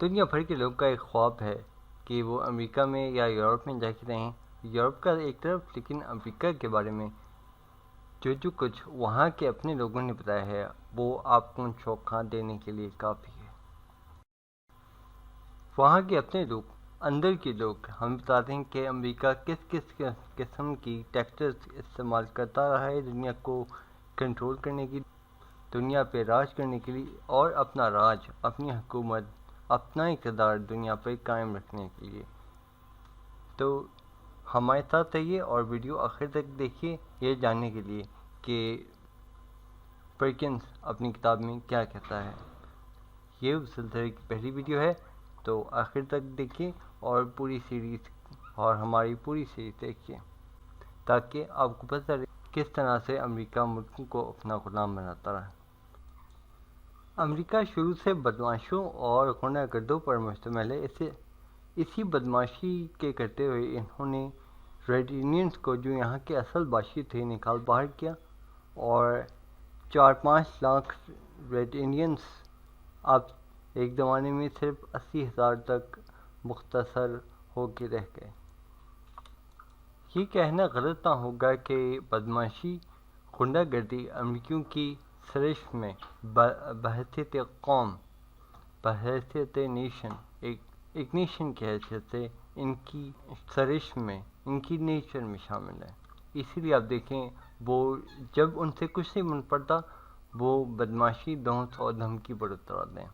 دنیا بھر کے لوگوں کا ایک خواب ہے کہ وہ امریکہ میں یا یورپ میں جا کے رہیں. یورپ کا ایک طرف، لیکن امریکہ کے بارے میں جو کچھ وہاں کے اپنے لوگوں نے بتایا ہے وہ آپ کو چونکا دینے کے لیے کافی ہے. وہاں کے اپنے لوگ، اندر کے لوگ ہمیں بتاتے ہیں کہ امریکہ کس کس قسم کی ٹیکٹکس استعمال کرتا رہا ہے دنیا کو کنٹرول کرنے کی، دنیا پہ راج کرنے کے لیے، اور اپنا راج، اپنی حکومت، اپنا اقتدار دنیا پہ قائم رکھنے کے لیے. تو ہمارے ساتھ رہیے اور ویڈیو آخر تک دیکھیے یہ جاننے کے لیے کہ پرکنس اپنی کتاب میں کیا کہتا ہے. یہ سلسلے کی پہلی ویڈیو ہے، تو آخر تک دیکھیے اور پوری سیریز اور ہماری پوری سیریز دیکھیے تاکہ آپ کو پتہ چلے کس طرح سے امریکہ ملک کو اپنا غلام بناتا رہا. امریکہ شروع سے بدماشوں اور غنڈہ گردوں پر مشتمل ہے. اسی بدماشی کے کرتے ہوئے انہوں نے ریڈ انڈینز کو، جو یہاں کے اصل باشی تھے، نکال باہر کیا، اور 4-5 لاکھ ریڈ انڈینز اب ایک زمانے میں صرف 80,000 تک مختصر ہو کے رہ گئے. یہ کہنا غلط نہ ہوگا کہ بدماشی، غنڈہ گردی امریکیوں کی سرشت میں بحیثیت قوم، بحیثیت نیشن، ایک نیشن کی حیثیت سے ان کی سرشت میں، ان کی نیچر میں شامل ہے. اسی لیے آپ دیکھیں وہ جب ان سے کچھ نہیں بن پڑتا وہ بدماشی، دھونس اور دھمکی بڑھتا رہتے ہیں.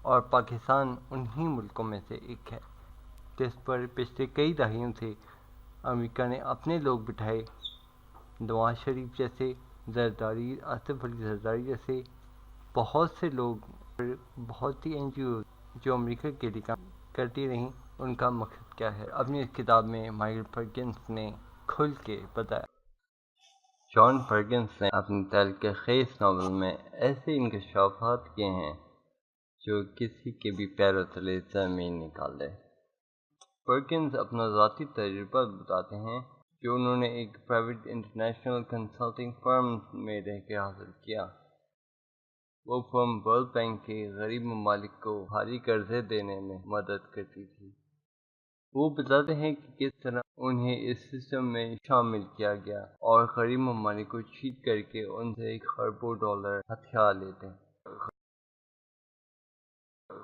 اور پاکستان انہی ملکوں میں سے ایک ہے جس پر پچھلے کئی دہائیوں سے امریکہ نے اپنے لوگ بٹھائے. نواز شریف جیسے، زرداری، آصف علی زرداری جیسے بہت سے لوگ، بہت سی NGOs جو امریکہ کے لیے کام کرتی رہیں، ان کا مقصد کیا ہے اپنی اس کتاب میں مائیکل پرکنس نے کھل کے بتایا. جان پرکنس نے اپنے تحریک خیز ناول میں ایسے انکشافات کیے ہیں جو کسی کے بھی پیروں تلے زمین نکال دے. پرکنس اپنا ذاتی تجربہ بتاتے ہیں جو انہوں نے ایک پرائیویٹ انٹرنیشنل کنسلٹنگ فرم میں رہ کے حاصل کیا. وہ فرم ورلڈ بینک کے غریب ممالک کو بھاری قرضے دینے میں مدد کرتی تھی. وہ بتاتے ہیں کہ کس طرح انہیں اس سسٹم میں شامل کیا گیا اور غریب ممالک کو چیٹ کر کے ان سے خربوں ڈالر ہتھیار لیتے ہیں.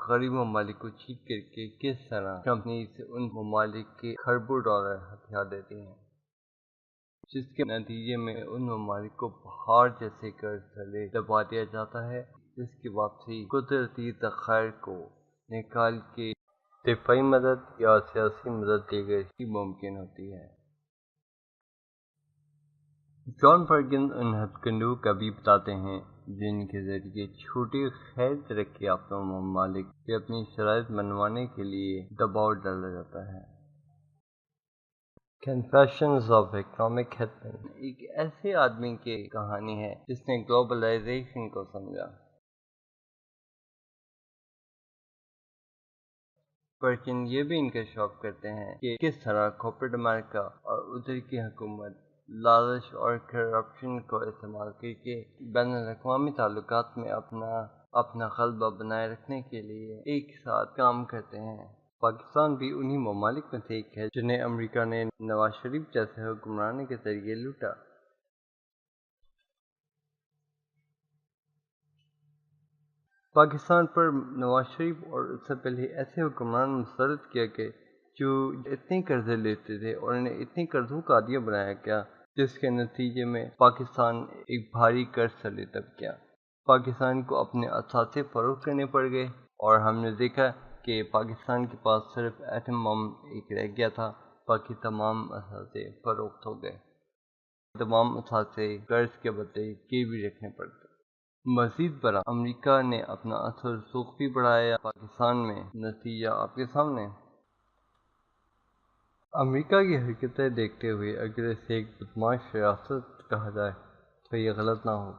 غریب ممالک کو چیٹ کر کے کس طرح کمپنیز ان ممالک کے خربوں ڈالر ہتھیار دیتی ہیں، جس کے نتیجے میں ان ممالک کو پہاڑ جیسے قرض تلے دبا دیا جاتا ہے، جس کی واپسی قدرتی ذخائر کو نکال کے دفاعی مدد یا سیاسی مدد دے کر ہی ممکن ہوتی ہے. جان پرکنس ان ہتھ کنڈوں کا بھی بتاتے ہیں جن کے ذریعے چھوٹے غیر ترقی یافتہ ممالک پہ اپنی شرائط منوانے کے لیے دباؤ ڈالا جاتا ہے. کنفیشنز آف اکنامک ہیٹمین ایک ایسے آدمی کی کہانی ہے جس نے گلوبلائزیشن کو سمجھا. پرکن یہ بھی انکشاف کرتے ہیں کہ کس طرح کارپوریٹ امریکہ اور ادھر کی حکومت لالچ اور کرپشن کو استعمال کر کے بین الاقوامی تعلقات میں اپنا غلبہ بنائے رکھنے کے لیے ایک ساتھ کام کرتے ہیں. پاکستان بھی انہی ممالک میں سے ایک ہے جنہیں امریکہ نے نواز شریف جیسے حکمران کے ذریعے لوٹا. پاکستان پر نواز شریف اور اس سے پہلے ایسے حکمران مسلط کیا کہ جو اتنے قرضے لیتے تھے اور انہیں اتنے قرضوں کا عادی بنایا گیا جس کے نتیجے میں پاکستان ایک بھاری قرض تلے دب گیا. پاکستان کو اپنے اثاثے فروخت کرنے پڑ گئے اور ہم نے دیکھا کہ پاکستان کے پاس صرف ایٹم بم ایک رہ گیا تھا، باقی تمام اثاثے فروخت ہو گئے. تمام اثاثے قرض کے بدلے گروی رکھنے پڑ گئے. مزید برآں امریکہ نے اپنا اثر رسوخ بھی بڑھایا پاکستان میں. نتیجہ آپ کے سامنے. امریکہ کی حرکتیں دیکھتے ہوئے اگر اسے ایک بدماش ریاست کہا جائے تو یہ غلط نہ ہو.